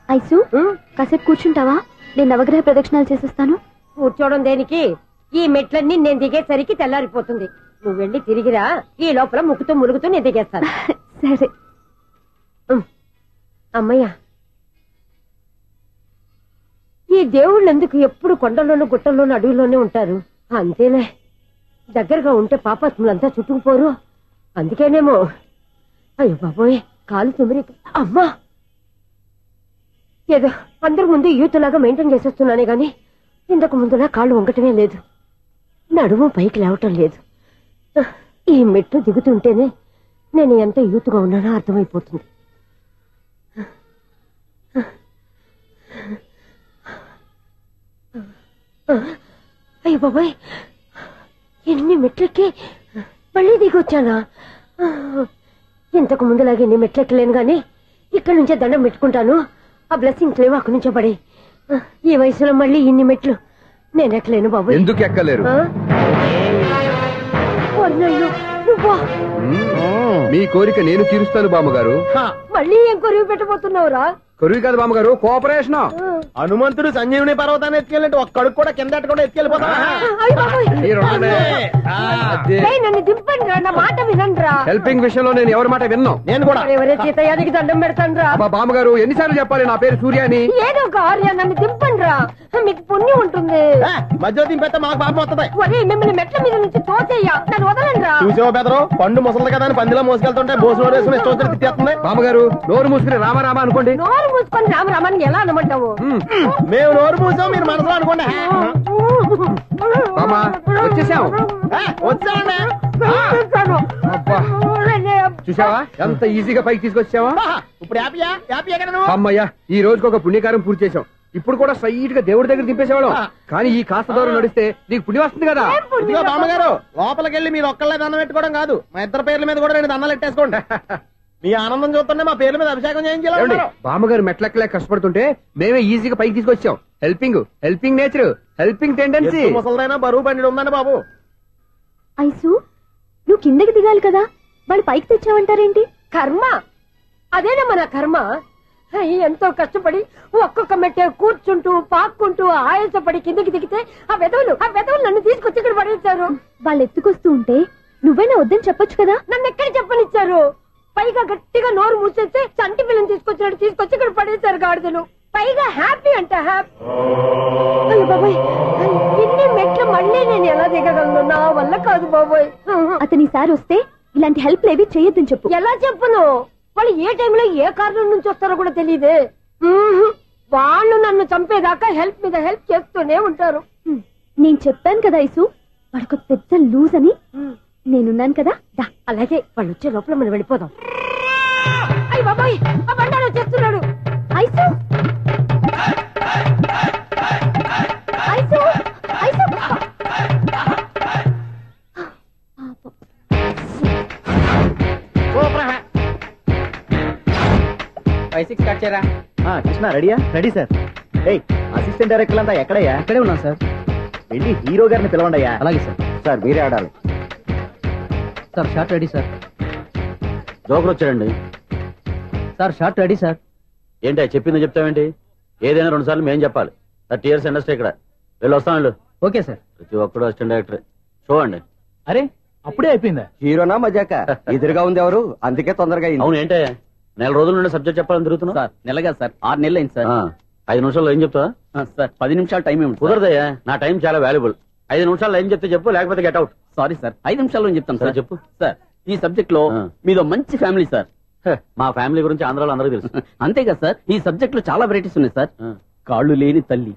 Ice కాసేపు కూర్చుంటావా? నేను నవగ్రహ ప్రదక్షిణాలు చేసేస్తాను. కూర్చోవడం దేనికి? ఈ మెట్లన్నీ నేను దిగేసరికి తెల్లారిపోతుంది. నువ్వు వెళ్ళి తిరిగిరా, ఈ లోపల ముక్కుతూ ములుగుతూ నేను దిగేస్తాను. సరే అమ్మయ్యా. ఈ దేవుళ్ళు ఎందుకు ఎప్పుడు కొండల్లోనూ గుట్టల్లోనూ అడవిలోనే ఉంటారు? అంతేలే, దగ్గరగా ఉంటే పాపాత్ములంతా చుట్టుకుపోరు. అందుకేనేమో. అయ్యో బాబోయ్, కాలు తిమిరి. అమ్మా, ఏదో అందరి ముందు యూత్లాగా మెయింటైన్ చేసేస్తున్నానే గాని ఇంతకు ముందులా కాళ్ళు వంకటమే లేదు, నడుము పైకి లేవటం లేదు. ఈ మెట్లు దిగుతుంటేనే నేను ఎంత యూత్గా ఉన్నానో అర్థమైపోతుంది. అయ్య బాబాయ్, ఎన్ని మెట్లెక్కి మళ్ళీ దిగొచ్చానా? ఇంతకు ముందులాగే ఎన్ని మెట్లెక్కలేను గాని ఇక్కడి నుంచే దండం పెట్టుకుంటాను. ఆ బ్లెస్సింగ్స్ లేవు అక్కడి నుంచే పడి. ఈ వయసులో మళ్ళీ ఇన్ని మెట్లు నేను ఎక్కలేను బాబు. ఎందుకు ఎక్కలేరు? మీ కోరిక నేను తీరుస్తాను బామ్మగారు. మళ్ళీ ఏం కొరివి పెట్టబోతున్నావురా? కొరివి కాదు బామ్మగారు, కోఆపరేషన్. హనుమంతుడు సంజీవుని పర్వతాన్ని ఎత్తుకెళ్ళినట్టు ఒక్కడికి కూడా కింద కూడా ఎత్తుకెళ్ళిపోతా. నన్ను దింపండి రా, నా మాట వినండిరా. హెల్పింగ్ విషయంలో నేను ఎవరి మాట విన్నాను. నేను కూడా ఎవరే సీతయ్యానికి దండం పెడతాను రా. బామ్మగారు ఎన్నిసార్లు చెప్పాలి నా పేరు సూర్యాని? ఏదో ఒక ఆర్య, నన్ను దింపండి రా, మీకు పుణ్యం ఉంటుంది. మధ్యలో దింపేస్తే మాకు పాపం వస్తుంది. మిమ్మల్ని మెట్ల మీద నుంచి తోసేయ్యా, నన్ను వదలండి రా. చూసావో బెదరు, పండు ముసలి కదా అని పందిలో మోసుకెళ్తుంటే బోసులో వేసుకుని ఇష్టం తిట్టేస్తుంది. బామ్మగారు నోరు మూసుకుని రామారామ అనుకోండి. నోరు మూసుకొని రామరామాన్ని ఎలా అనమంటావు? మేము నోరు మూసాం, మీరు మనసులో అనుకోండి. వచ్చేసాం. వచ్చామండి. చూసావా ఎంత ఈజీగా పైకి తీసుకొచ్చావా? ఇప్పుడు అమ్మయ్యా, ఈ రోజుకి ఒక పుణ్యకారం పూర్తి చేసాం. ఇప్పుడు కూడా స్ట్రైట్ గా దేవుడి దగ్గర దింపేసేవాళ్ళం. కానీ ఈ కాస్త దూరం నడిస్తే నీకు పుణ్యం వస్తుంది కదా. బామ్మగారు లోపలికి వెళ్ళి మీరు ఒక్కళ్ళే దండం పెట్టుకోవడం కాదు, మా ఇద్దరు పేర్ల మీద కూడా 2 దండాలు ఎట్టేసుకోండి. మీ ఆనందం చూస్తుంటే మా పేర్ల మీద అభిషేకం చేయించాలి. బామ్మగారు మెట్లెక్కలే కష్టపడుతుంటే మేమే ఈజీగా పైకి తీసుకొచ్చాం. Helping nature, helping tendency. ముసలైనా బరువు బండి ఉందండి బాబు. ఐసు, నువ్వు కిందకి దిగాలి కదా, వాళ్ళు పైకి తెచ్చావంటారేంటి? కర్మ అదేనమ్మా, నా కర్మ. ఎంతో కష్టపడి ఒక్కొక్క మెట్టే కూర్చుంటూ పాక్కుంటూ ఆయాసపడి కిందకి దిగితే ఆ వెధవులు నన్ను తీసుకొచ్చి ఇక్కడ పడేశారు. వాళ్ళు ఎత్తుకొస్తూ ఉంటే నువ్వేనా వద్దని చెప్పొచ్చు కదా. నన్ను ఎక్కడ చెప్పనిచ్చారు? పైగా గట్టిగా నోరు మూసేస్తే చంటి పిల్లని తీసుకొచ్చినట్టు తీసుకొచ్చి ఇక్కడ పడేశారు గాడిదలు. పైగా హ్యాపీ అంట హ్యాపీ. అయ్యో బాబోయ్, ఇన్ని మెట్లు మళ్ళీ నేను ఎలా దిగగలను? నా వల్ల కాదు బాబోయ్. అతని సారి వస్తే ఇలాంటి హెల్ప్ లేవి చేయొద్దని చెప్పు. ఎలా చెప్పును? వాళ్ళు ఏ టైంలో ఏ కారణం నుంచి వస్తారో కూడా తెలియదే. వాళ్ళు నన్ను చంపేదాకా హెల్ప్ మీద హెల్ప్ చేస్తూనే ఉంటారు. నేను చెప్పాను కదా ఐసు, వాడికి పెద్ద లూజ్ అని. నేనున్నాను కదా. అలాగే వాళ్ళు వచ్చే లోపల మనం వెళ్ళిపోదాం. అయ్య బాబాయ్, ఆ బండారు వచ్చేస్తున్నాడు. Ice, ice, ice. 5-6 స్టార్ట్ చేయరా. కృష్ణ రెడీయా? Ready sir. అసిస్టెంట్ డైరెక్టర్ అంతా ఎక్కడయ్యా? ఇక్కడే ఉన్నాం సార్. వెళ్ళి హీరో గారిని పిలవండి అయ్యా. అలాగే సార్. సార్ మీరే ఆడాలి sir. Short ready sir. Joker వచ్చాడండి సార్. Short ready sir. ఏంటి చెప్పింది చెప్తావేంటి? ఏదైనా 2 సార్లు మేం చెప్పాలి. 30 years ఇండస్ట్రీ ఇక్కడ. వెళ్ళి వస్తాం వెళ్ళు. Okay sir. ప్రతి ఒక్కడు అసిస్టెంట్ డైరెక్టర్. చూడండి. అరే అప్పుడే అయిపోయిందా? హీరోనా మజాక? ఎదురుగా ఉంది ఎవరు, అందుకే తొందరగా. అవును, ఏంటే 4 రోజుల నుండి సబ్జెక్ట్ చెప్పాలని తిరుగుతున్నా సార్? నెలగా సార్, 6 నెలలు అయింది సార్. 5 నిమిషాల్లో ఏం చెప్తా సార్? 10 నిమిషాలు టైం ఏమి కుదరదయ్యా, నా టైం చాలా వాల్యుబుల్. 5 నిమిషాల్లో ఏం చెప్తే చెప్పు, లేకపోతే గెట్ అవుట్. సారీ సార్, 5 నిమిషాల్లో చెప్తాను సార్. చెప్పు సార్. ఈ సబ్జెక్ట్ లో మీదో మంచి ఫ్యామిలీ సార్. మా ఫ్యామిలీ గురించి ఆంధ్రాలో అందరికీ తెలుసు. అంతేగా సార్, ఈ సబ్జెక్ట్ లో చాలా వెరైటీస్ ఉన్నాయి సార్. కాళ్ళు లేని తల్లి,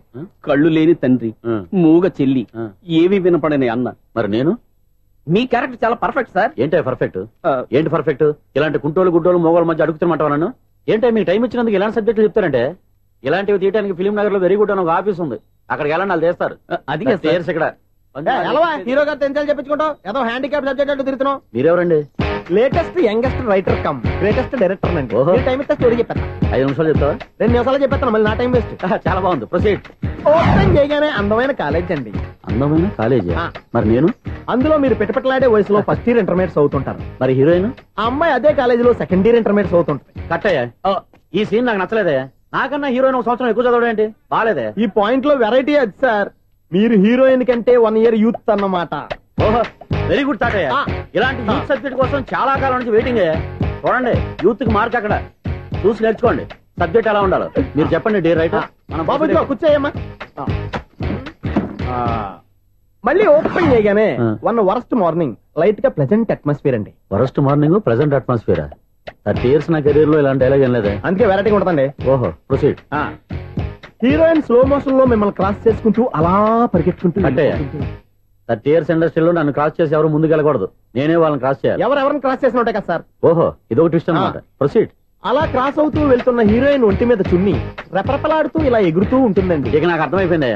కళ్ళు లేని తండ్రి, మూగ చెల్లి, ఏవి వినపడని అన్న. మరి నేను? మీ క్యారెక్టర్ చాలా పర్ఫెక్ట్ సార్. ఏంటి పర్ఫెక్ట్? ఏంటి పర్ఫెక్ట్? ఇలాంటి కుంటోలు గుడ్డోలు మోగోళ్ళ మధ్య అడుగుతున్నమాట నన్ను. ఏంటో మీకు టైం ఇచ్చినందుకు ఇలాంటి సబ్జెక్టులు చెప్తారంటే? ఇలాంటివి తీయడానికి ఫిలిం నగర్ లో వెరీ గుడ్ అని ఒక ఆఫీస్ ఉంది, అక్కడికి వెళ్ళండి, వాళ్ళు చేస్తారు. అది ఇక్కడ హీరో గారు తెంచాలి చెప్పించుకుంటాం, ఏదో హ్యాండిక్యాప్ సబ్జెక్ట్ అంటూ తిరుగుతున్నాం. మీరెవరండి? Latest youngest writer cum greatest director అండి. టైం ఇస్తే స్టోరీ చెప్పేస్తా. 5 నిమిషాలు చెప్తావా? 2 నిమిషాలు చెప్పేస్తాను, మళ్ళీ నా టైం వేస్ట్. చాలా బాగుంది, ప్రొసీడ్. ఓపెన్ చేయగానే అందమైన కాలేజ్ అండి. అందమైన కాలేజీ? మరి నేను? అందులో మీరు పెట్టుపట్లాడే వయసులో ఫస్ట్ ఇయర్ ఇంటర్మీడియట్స్ అవుతుంటారు. మరి హీరోయిన్? ఆ అమ్మాయి అదే కాలేజీలో సెకండ్ ఇయర్ ఇంటర్మీడియట్స్ అవుతుంటది. కట్టయ్యా, ఈ సీన్ నాకు నచ్చలేదయ్యా. నాకన్నా హీరోయిన్ ఒక సంవత్సరం ఎక్కువ చదవడం ఏంటి బాలేదే. ఈ పాయింట్ లో వెరైటీ అది సార్. మీరు హీరోయిన్ కంటే 1 year యూత్ అన్నమాట. ఓహో వెరీ గుడ్ తాతయ్య. ఇలాంటి యూత్ సబ్జెక్ట్ కోసం చాలా కాలం నుంచి వెయిటింగ్. చూడండి యూత్ కి మార్క్ అక్కడ చూసి నేర్చుకోండి. సబ్జెక్ట్ ఎలా ఉండాలో మీరు చెప్పండి డియర్ రైటర్. బాబు కూర్చోయమ్మా. మళ్ళీ ఓపెన్ చేయగానే 1 worst మార్నింగ్ లైట్ గా ప్లెజెంట్ అట్మాస్ఫియర్ అండి. Worst morning present atmosphere. 30 years నా కెరీర్ లో ఇలాంటి డైలాగ్ ఏం లేదే. అందుకే వెరైటీ ఉంటుందండి. ఓహో ప్రొసీడ్. హీరోయిన్ స్లో మోషన్ లో మిమ్మల్ని క్రాస్ చేసుకుంటూ అలా పరిగెట్టుకుంటూ అంటే 30 years ఇండస్ట్రీలో నన్ను క్రాస్ చేసి ఎవరు ముందుకు వెళ్ళకూడదు. నేనే వాళ్ళని క్రాస్ చేయాలి. ఎవరెవరిని క్రాస్ చేసిన ఉంటాయి కదా సార్. ఓహో ఇదొక ట్విస్ట్ అన్నమాట. ప్రొసీడ్. అలా క్రాస్ అవుతూ వెళ్తున్న హీరోయిన్ ఒంటి మీద చున్ని రెపరెపలాడుతూ ఇలా ఎగురుతూ ఉంటుందండి. ఇక నాకు అర్థమైపోయింది.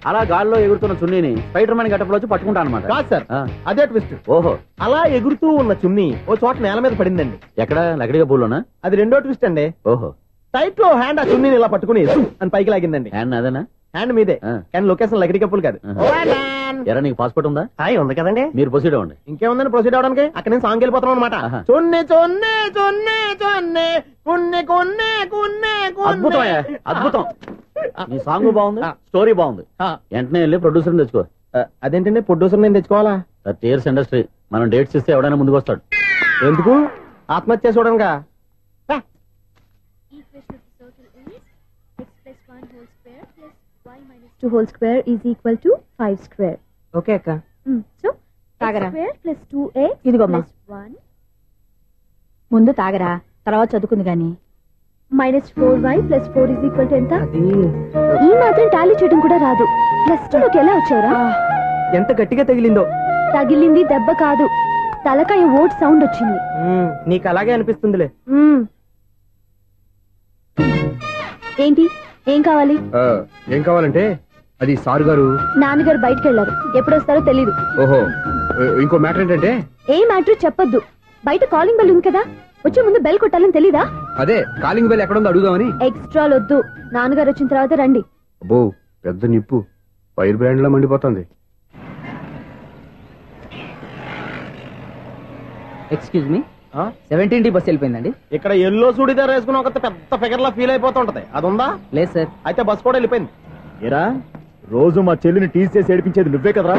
అలా గాల్లో ఎగురుతున్న చున్నీని స్పైడర్ మ్యాన్ గెటప్ లో వచ్చి పట్టుకుంటా అనమాట. కాదు సార్, అదే ట్విస్ట్. ఓహో అలా ఎగురుతూ ఉన్న చున్ని ఓ చోట నేల మీద పడిందండి. ఎక్కడ లకడిగా పూల్లోనా? అది రెండో ట్విస్ట్ అండి. ఓహో టైట్ లో హ్యాండ్ ఆ చున్నీని ఇలా పట్టుకుని అని పైకి లాగిందండి. హ్యాండ్ అదేనా? హ్యాండ్ మీదే కానీ లొకేషన్ లకడి కప్పులు కాదు. ఎరా నీకు పాస్పోర్ట్ ఉందా? ఉంది కదండి. మీరు ప్రొసీడ్ అవ్వండి. ఇంకేముందని ప్రొసీడ్ అవడానికి అక్కడ నేను సాంగ్ వెళ్ళిపోతున్నాం అనమాట. చున్నే చున్నే చున్నే చున్నే కున్నే కున్నే కున్నే. అద్భుతం అద్భుతం. నీ సాంగ్ బాగుంది, స్టోరీ బాగుంది. వెంటనే వెళ్ళి ప్రొడ్యూసర్ తెచ్చుకో. అదేంటండి ప్రొడ్యూసర్ నేను తెచ్చుకోవాలా? 30 years ఇండస్ట్రీ మనం డేట్స్ ఇస్తే ఎవడైనా ముందుకు వస్తాడు. ఎందుకు? ఆత్మహత్య చూడనుగా. X plus 1 whole square plus y minus 2 whole square is equal to 5 square. Okay అక్క. So తాగరా. x square plus 2x ఇదిగోమ్మా. plus 1 ముందు తాగరా, తర్వాత చదువుకుంది గాని. minus 4y plus 4 is equal to ఎంత? ఈ మాత్రం టాలీ చేయడం కూడా రాదు. ప్లస్ 2 లోకి ఎలా వచ్చారా? ఎంత గట్టిగా తగిలిందో. తగిలింది దెబ్బ కాదు, తలకాయ ఓట్ సౌండ్ వచ్చింది. నీకు అలాగే అనిపిస్తుందిలే. ఏంటి ఏం కావాలి? ఏం కావాలంటే అది సారు గారు నాన్నగారు బయటకు వెళ్ళారు, ఎప్పుడొస్తారో తెలీదు. ఓహో ఇంకో మ్యాటర్ ఏంటంటే ఏ మ్యాటర్ చెప్పొద్దు. బయట కాలింగ్ బెల్ ఉంది కదా, వచ్చే ముందు బెల్ కొట్టాలని తెలీదా? అదే కాలింగ్ బెల్ ఎక్కడ ఉందో అడుగుదామని. ఎక్స్ట్రా వద్దు, నాన్నగారు వచ్చిన తర్వాత రండి. అబ్బో పెద్ద నిప్పు ఫైర్ బ్రాండ్ లా మండిపోతుంది. ఎక్స్క్యూజ్ మీ, 17D బస్ వెళ్ళిపోయిందండి. ఇక్కడ ఎల్లో చూడిదార్ వేసుకుని ఒక పెద్ద ఫిగర్ లా ఫీల్ అయిపోతుంటది, అది ఉందా? లేదు సార్. అయితే బస్ కూడా వెళ్ళిపోయింది. ఏరా రోజు మా చెల్లిని టీస్ చేసి ఏడిపించేది నువ్వే కదరా?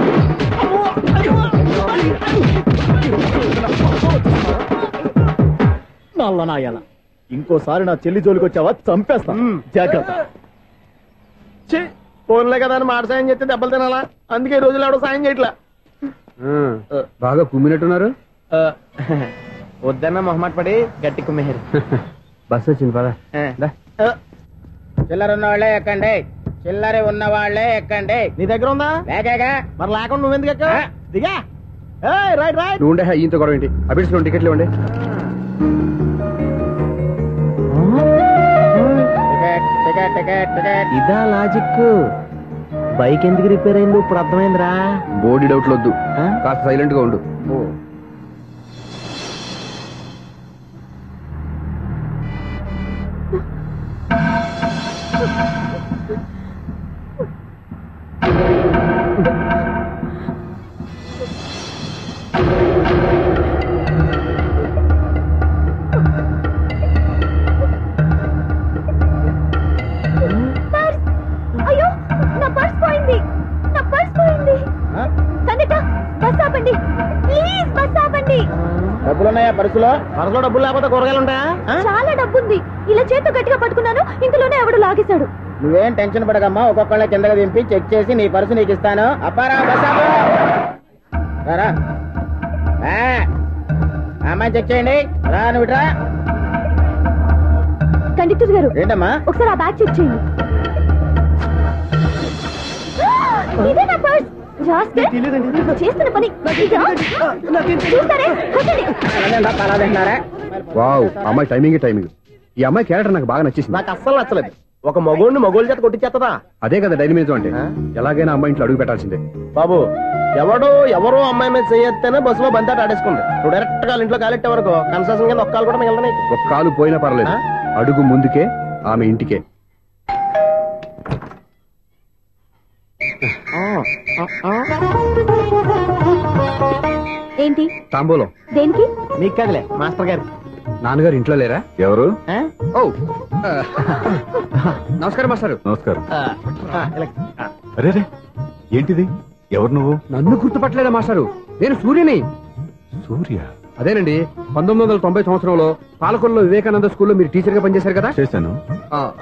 నల్ల నాయాల, ఇంకోసారి నా చెల్లి జోలికి వచ్చావా చంపేస్తా, జాగ్రత్త. ఫోన్లే కదా అని మాట సాయం చేస్తే దెబ్బలు తినాలా? అందుకే ఈ రోజులు ఎవడో సాయం చేయట్లా. బాగా కుమ్మినట్టున్నారు. వద్దన్న మొహమాట పడి గట్టి కుమ్మేరు. బస్ వచ్చింది పద. చిల్లర ఉన్న వాళ్ళే ఎక్కండి, చిల్లర ఉన్న వాళ్ళే ఎక్కండి. నీ దగ్గర ఉందా? లేకేగా మరి లేకుండా నువ్వెందుకు ఎక్క? దిగా. Right right. నువ్వు ఉండే ఈయంతో గొడవ ఏంటి? అబిడ్స్ లో టికెట్లు ఇవ్వండి. Ticket ticket ticket ticket. ఇదా లాజిక్. బైక్ ఎందుకు రిపేర్ అయింది ఇప్పుడు అర్థమైందిరా. బోడీ డౌట్లు వద్దు, కాస్త సైలెంట్ గా ఉండు. అయ్యో నా పర్స్ పోయింది, నా పర్స్ పోయింది. కండక్టర్ బస్ ఆపండి ప్లీజ్, బస్ ఆపండి. డబ్బులున్నాయా పర్సులో? పరసలో డబ్బులు లేకపోతే కూరగాయలు ఉంటాయా? చాలా డబ్బుంది, ఇలా చేత్తో గట్టిగా పట్టుకున్నాను, ఇంతలోనే ఎవడు లాగేశాడు. నువ్వేం టెన్షన్ పడకమ్మా, ఒక్కొక్కళ్ళ కిందకి దింపి చెక్ చేసి నీ పర్సు నీకు ఇస్తాను. అప్పారా బస్ ఆపు. రారా అమ్మాయి చెక్ చేయండి. రా నువ్వు రా. కండక్టర్ గారు ఏంటమ్మా? ఒకసారి ఆ బ్యాగ్ చెక్ చేయండి. ఇదే నా పర్స్. చేస్తున్న పని చూస్తారే. తింటున్నారా? వావ్ అమ్మాయి టైమింగ్ టైమింగ్. ఈ అమ్మాయి క్యారెక్టర్ నాకు బాగా నచ్చేసింది. నాకు అస్సలు నచ్చలేదు. ఒక మగోడిని మగోళ్ళ చేత కొట్టించేస్తుందా? అదే కదా డైనమిజం అంటే. ఎలాగైనా అమ్మాయి ఇంట్లో అడుగు పెట్టాల్సిందే. బాబు ఎవరో అమ్మాయి మీద చేయొత్తేనే బస్సులో బంతాట ఆడేసుకుంది. నువ్వు డైరెక్ట్ గా ఇంట్లో కాలెట్టే వరకు కన్సెషన్ కింద ఒక్కలు కూడా మిగలదు. ఒక కాలు పోయినా పర్లేదు, అడుగు ముందుకే ఆమె ఇంటికే. ఏంటి తాంబూలం దేనికి? నీకు కదలే మాస్టర్ గారు. నాన్నగారు ఇంట్లో లేరా? ఎవరు? ఓ నమస్కారం మాస్టారు. నమస్కారం. అరే ఏంటిది? ఎవరు నువ్వు? నన్ను గుర్తుపట్టలేదా మాస్టారు? నేను సూర్యని. సూర్య? అదేనండి, 1990 సంవత్సరంలో పాలకొల్లో వివేకానంద స్కూల్లో మీరు టీచర్ గా పనిచేశారు కదా? చేశాను.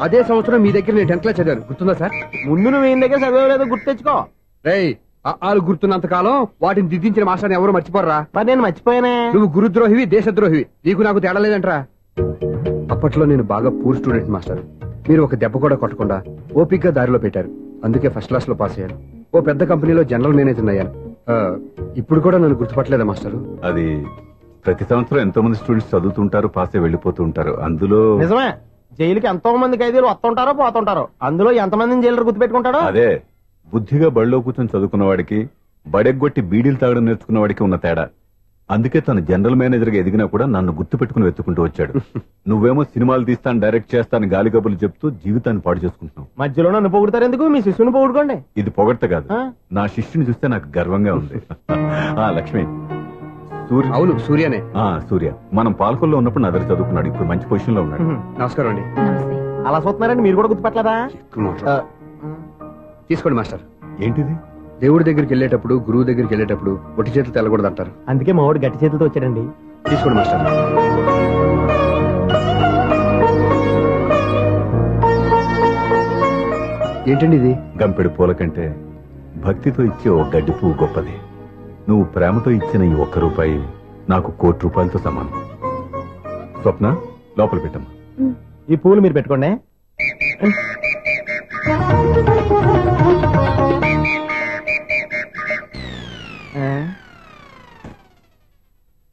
అదే సంవత్సరం మీ దగ్గర నేను 10th క్లాస్ చదివాను, గుర్తుందా సార్? ముందు నువ్వు ఈయన దగ్గర చదవలేదు, గుర్తు తెచ్చుకో. రేయ్, వాళ్ళు గుర్తున్నంత కాలం వాటిని దిద్దించిన మాస్టర్ని ఎవరు మర్చిపోర్రా? మరి నేను మర్చిపోయానే. నువ్వు గురుద్రోహివి, దేశద్రోహివి, నీకు నాకు తేడా లేదంట్రా. అప్పట్లో నేను బాగా పూర్ స్టూడెంట్ మాస్టర్. మీరు ఒక దెబ్బ కూడా కొట్టకుండా ఓపిక్ గా దారిలో పెట్టారు, అందుకే ఫస్ట్ క్లాస్ లో పాస్ అయ్యాను. ఓ పెద్ద కంపెనీలో జనరల్ మేనేజర్ అయ్యాను. ఇప్పుడు కూడా నన్ను గుర్తుపట్టలేదా మాస్టర్? అది ప్రతి సంవత్సరం ఎంతో మంది స్టూడెంట్స్ చదువుతుంటారు, పాస్ అయి వెళ్లిపోతూ ఉంటారు. అందులో నిజమే, జైలుకి ఎంతో మంది ఖైదీలు వస్తుంటారో పోతుంటారో, అందులో ఎంతమందిని జైలు గుర్తుపెట్టుకుంటాడో. అదే బుద్ధిగా బడిలో కూర్చొని చదువుకున్న వాడికి, బడెగ్గొట్టి బీడీలు తాగడం నేర్చుకున్న వాడికి ఉన్న తేడా. అందుకే తను జనరల్ మేనేజర్ గా ఎదిగినా కూడా నన్ను గుర్తుపెట్టుకుని వెతుకుంటూ వచ్చాడు. నువ్వేమో సినిమాలు తీస్తాను, డైరెక్ట్ చేస్తాను గాలి కబుర్లు చెప్తూ జీవితాన్ని పాడు చేసుకుంటున్నావు. మధ్యలో నన్ను పొగుడతారు ఎందుకు? మీ శిష్యుని పొగుడుకోండి. ఇది పొగడ్త కాదు, నా శిష్యుని చూస్తే నాకు గర్వంగా ఉంది. లక్ష్మి, సూర్య. అవును, సూర్యనే. సూర్య మనం పాలకొల్లో ఉన్నప్పుడు నా దగ్గర చదువుకున్నాడు, ఇప్పుడు మంచి పొజిషన్ లో ఉన్నాడు. నమస్కారం అండి. అలా చూస్తున్నారండి, మీరు కూడా గుర్తుపట్టలేదా? తీసుకోండి మాస్టర్. ఏంటిది? దేవుడి దగ్గరికి వెళ్ళేటప్పుడు, గురువు దగ్గరికి వెళ్ళేటప్పుడు ఒట్టి చేతులు తెల్లకూడదు అంటారు, అందుకే మా వాడు గట్టి చేతులతో వచ్చాడండి. తీసుకోండి మాస్టర్. ఏంటండి ఇది? గంపెడు పూల కంటే భక్తితో ఇచ్చే ఓ గడ్డి పువ్వు గొప్పది. నువ్వు ప్రేమతో ఇచ్చిన ఈ ₹1 నాకు ₹1,00,00,000 సమానం. స్వప్న, లోపల పెట్టమ్మా. ఈ పూలు మీరు పెట్టుకోండి.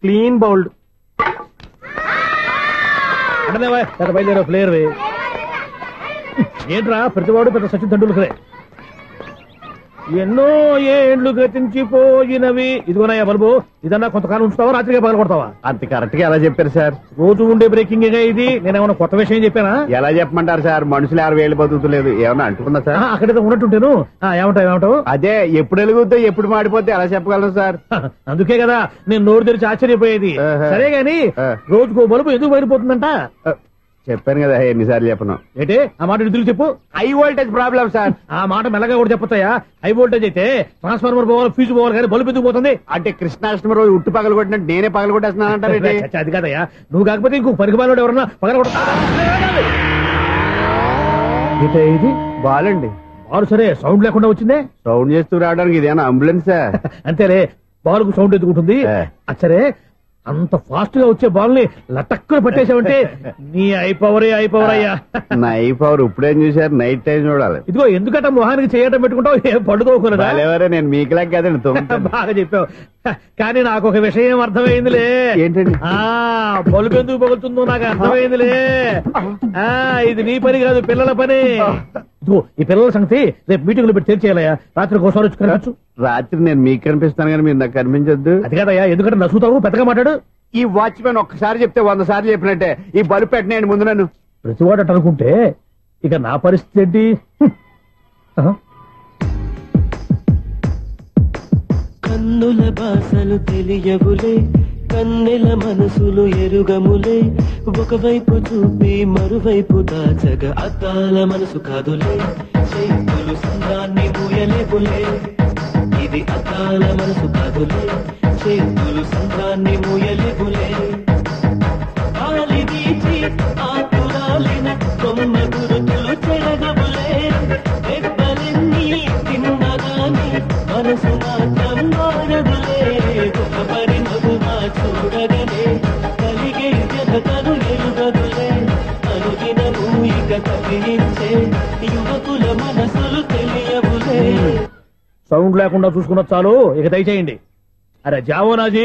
Clean bowled. అంటే బయలుదేరా ప్లేయర్. ఏంట్రా ప్రతివాడు పెద్ద సచిన్ తెండూల్కరే. ఎన్నో ఏండ్లు గతించిపోయినవి. ఇదిగోనయ్యా బల్బు, ఇదన్నా కొంతకాలం ఉంచుతావా, రాత్రిగా పగల కొడతావా? అంత కరెక్ట్ గా ఎలా చెప్పారు సార్? రోజు ఉండే బ్రేకింగ్ ఇది. నేనేమన్నా కొత్త విషయం చెప్పానా? ఎలా చెప్పమంటారు సార్? మనుషులు 6 వేలు బతుకుతలేదు, ఏమన్నా అంటున్నా సార్? అక్కడైతే ఉన్నట్టుంటాను. ఏమంటావు? అదే ఎప్పుడు వెలుగుతో ఎప్పుడు మాడిపోతే ఎలా చెప్పగలను సార్? అందుకే కదా నేను నోరు తెరిచి ఆశ్చర్యపోయేది. సరే గాని రోజుకో బల్బు ఎందుకు బయటపోతుందంట? చెప్పాను కదా, ఎన్నిసార్లు చెప్పను. ఏంటి ఆ మాట ఎదురు చెప్పు. High voltage problem sir. ఆ మాట మెల్లగా కూడా చెప్పొచ్చాయా? హై వోల్టేజ్ అయితే ట్రాన్స్ఫార్మర్ పోవాలి, ఫ్యూజ్ పోవాలి, కానీ బల్బు ఎందుకు పోతుంది? అంటే కృష్ణాష్టమి రోజు ఉట్టు పగల కొట్టినట్టు నేనే పగల కొట్టేస్తున్నానంటారు. అది కాదయ్యా, నువ్వు కాకపోతే ఇంకో పరిగబాలు ఎవరన్నా పగల కొడతా. ఇది బాలండి. బాలు సరే, సౌండ్ లేకుండా వచ్చిందే. సౌండ్ చేస్తూ రావడానికి ఇదేనా అంబులెన్సా? అంతేలే, బాలుకు సౌండ్ ఎందుకుంటుంది. సరే, అంత ఫాస్ట్ గా వచ్చే బాల్ ని లటక్కున పట్టేసావంటే నీ ఐపవర్ అయ్యా. నా ఐపవర్ ఇప్పుడేం చూసారు? నైట్ టైం చూడాలి. ఇదిగో ఎందుకట మొహానికి చేయటం పెట్టుకుంటావు, ఏం పండుకోకూడదా? నేను మీకులాగా కదండి. బాగా చెప్పావు, కానీ నాకు ఒక విషయం అర్థమైందిలే. ఏంటండి? బల్బు ఎందుకు పగులుతుందో నాకు అర్థమైందిలే. ఇది నీ పని కాదు, పిల్లల పని. ఇదిగో ఈ పిల్లల సంగతి రేపు మీటింగ్ లో పెట్టి తెరిచేయాలయ్యా. రాత్రి ఒకసారి వచ్చి కనవచ్చు. రాత్రి నేను మీకు కనిపిస్తాను కానీ మీరు నాకు కనిపించొద్దు. అది కాదయ్యా, ఎందుకంటే నసుతావు, పెద్దగా మాట్లాడు. ఈ వాచ్మెన్ ఒక్కసారి చెప్తే 100 సార్లు చెప్పినట్టే. ఈ బల్బు పెట్టినాయండి ముందు నన్ను. ప్రతివాడట అనుకుంటే ఇక నా పరిస్థితి ఏంటి? కన్నుల భాషలు తెలియవులే, కన్నెల మనసులు ఎరుగములే. ఒకవైపు చూపి మరువైపు దాచగ అద్దాల మనసు కాదులే. చేతులు సంద్రాన్ని మూయలేవులే, ఇది అద్దాల మనసు కాదులే. చేతులు సంద్రాన్ని మూయలేవులే. గాలి వీచి ఆతురాలిన కొమ్మ గురుతులు చెరగవులే. దెబ్బలెన్ని తిన్నగాని మనసు మాత్రం మారదులే. ఒక పరి మగువా చూడగలే, కలిగే జగతను ఎరుగదులే. అనుదినము ఇక కదిలించే యువకుల మనసులు తెలియవులే. సౌండ్ లేకుండా చూసుకున్న చాలు, ఇక దయచేయండి. అరే జావో నాజీ,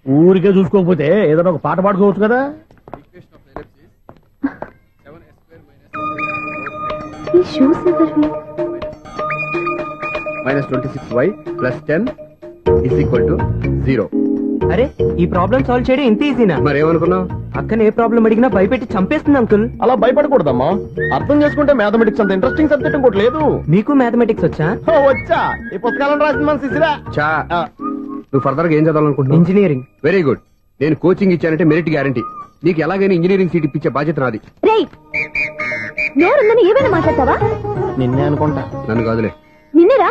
ఊరికే చూసుకోకపోతే ఏదైనా ఒక పాట పాడుకోవచ్చు కదా. ఈ షూస్ ఎవరివి? -26y + 10 = 0. అరే, ఈ ప్రాబ్లం సాల్వ్ చేయడం ఇంత ఈజీనా? మరేమనుకున్నావు? అక్కనే ఏ ప్రాబ్లం అడిగినా భయపెట్టి చంపేస్తుంది అంకుల్. అలా భయపడకూడదమ్మా. అర్థం చేసుకుంటే మ్యాథమెటిక్స్ అంత ఇంట్రెస్టింగ్ సబ్జెక్ట్ ఇంకోటి లేదు. మీకు మ్యాథమెటిక్స్ వచ్చా? వచ్చా, ఈ పుస్తకాలను రాసింది మన శిశిరా. నువ్వు ఫర్దర్ గా ఏం చదవాలనుకుంటున్నావు? ఇంజనీరింగ్. Very good. నేను కోచింగ్ ఇచ్చానంటే మెరిట్ గ్యారంటీ. నీకు ఎలాగైనా ఇంజనీరింగ్ సీట్ ఇప్పించే బాధ్యత నాది. రేయ్, నోరుందని ఏమైనా మాట్లాడతావా? నిన్నే అనుకుంటా. నన్ను కాదులే. నిన్నేరా?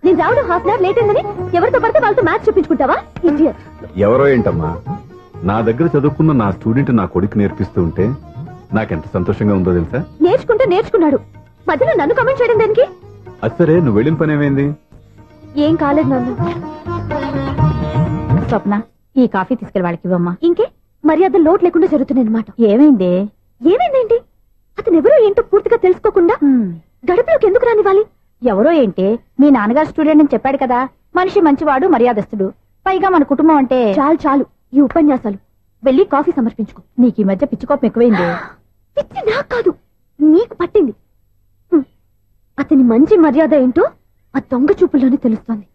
నేను రావడం హాఫ్ అన్ అవర్ లేట్ అయిందని ఎవరితో పడితే వాళ్ళతో మ్యాచ్ చూపించుకుంటావా? ఇడియట్. ఎవరో ఏంటమ్మా, నా దగ్గర చదువుకున్న నా స్టూడెంట్ నా కొడుకు నేర్పిస్తూ ఉంటే నాకెంత సంతోషంగా ఉందో తెలుసా? నేర్చుకుంటే నేర్చుకున్నాడు, మధ్యలో నన్ను కమెంట్ చేయడం దానికి? అది సరే, నువ్వు వెళ్ళిన పని ఏమైంది? ఏం కాలేదు నాన్న. స్వప్న, ఈ కాఫీ తీసుకెళ్ళి వాళ్ళకి ఇవ్వమ్మా. ఇంకే మర్యాద లోటు లేకుండా జరుగుతున్నాయి అనమాట. ఏమైంది? ఏమైందేంటి? అతను ఎవరో ఏంటో పూర్తిగా తెలుసుకోకుండా గడపలోకి ఎందుకు రానివ్వాలి? ఎవరో ఏంటి, మీ నాన్నగారు స్టూడెంట్ అని చెప్పాడు కదా. మనిషి మంచివాడు, మర్యాదస్తుడు. పైగా మన కుటుంబం అంటే చాలు చాలు ఈ ఉపన్యాసాలు. వెళ్ళి కాఫీ సమర్పించుకో. నీకు ఈ మధ్య పిచ్చుకోపం ఎక్కువైంది. పిచ్చి నాకు కాదు, నీకు పట్టింది. అతని మంచి మర్యాద ఏంటో ఆ దొంగ చూపుల్లోనే తెలుస్తోంది.